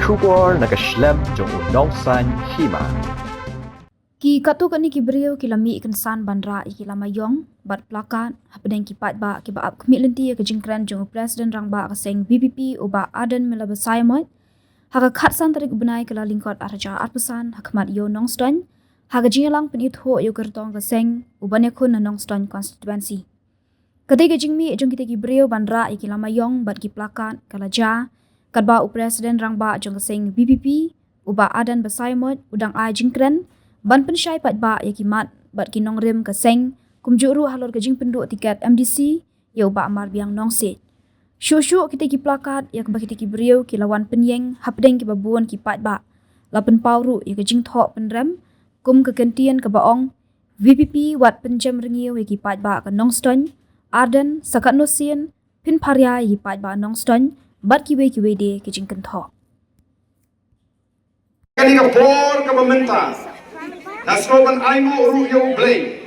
Shubor nakaslem jong unongsan hima. Ki katu kani ki beriau ki lami ikan san bandra iki lama yong bat plakat hapedeng ki pat ba ki ba ap kemit lenti ke jingkran jong presiden rang ba kaseng BPP uba Aden melaba Saimot haga khat san tarik benai kala lingkot arja arpesan hakmat yo nongston haga jingalang penit ho yo kertong kaseng ubane kun na nongston konstituensi ketiga jingmi jong kita ki beriau bandra iki lama yong bat ki plakat kala ja kadba u presiden rang ba jong kaseng BPP uba Aden Basaimot udang ai jingkran ban pensyai pat ba ya kimat bat kinong rim ke seng kumjuru halor ke jing penduk tiket MDC ya ba amar biang nong sit syusyu kita ki plakat ya ke kita ki beriau ki lawan penyeng hapdeng ki babuan ki pat ba lapen pauru ya ke jing thok penrem kum ke kentian ke baong VPP wat penjam rengiu ya ki pat ba ke nongston Arden sakat nosien pin parya ya ki pat ba nongston bat ki we de ke jing kenthok Kani ka por ka pemerintah. Nasroban aimu ru yo blay.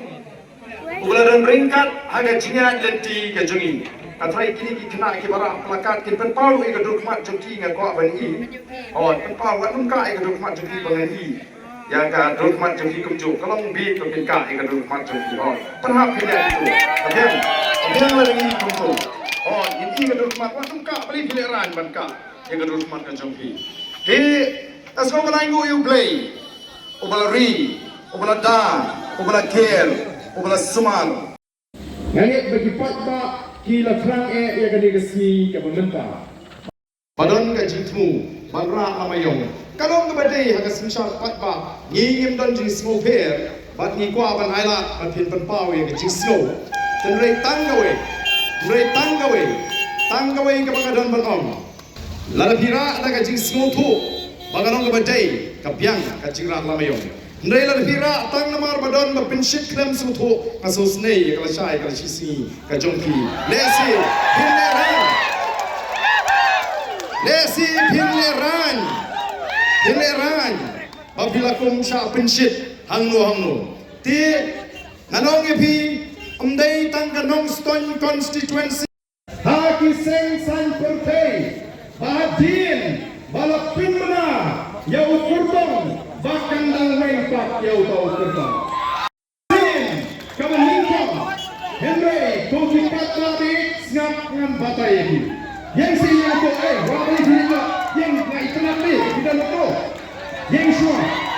Ularan ringkat haga jinga lenti ka jungi. Katrai kini ki kena ki bara plakat kin pen paru ka dukmat jungi nga ko ban i. Oh pen paru wat num ka ka dukmat jungi bangan i. Ya ka dukmat jungi kum ju kalong bi ka kin ka ka dukmat jungi. Oh penhap kini itu. Adem lagi kum tu. Oh ini ka dukmat wat num ka bali pileran ban ka ka dukmat ka jungi. He Nasroban aimu yo blay. Ubala ri, ubala dan, ubala kel, ubala suman. Ngangit bagi patba kila frang ya gani gesi ke pemerintah. Padon ka jitmu, banra amayong. Kalong ka badai haga simsal patba, ngingim don jing snow fair, bat ngi kwa ban ailat bat pin pan pau ya jing snow. Tenrei tanggawe ka bangadon banom. Lalapira ada ka jing snow tu. Baganong ka badai ka biang ka jing ra lamayong. Ndai lalapira tang namar badon ba pinshit krem suto asos nei ka lasai ka sisi ka jongki. Lesi Pinleran babila kum sha pinshit hangno ti nanong epi umdai tang ka nongston constituency Haki seng san pertei bahadin balapin mana ya ukurdong bahkan dal main pak ya utau ukurdong sin kamaningkong Henry tungki patlabi ngap ngam batai ini yang sini aku wabali sini yang ngai tenang ni kita lupa yang semua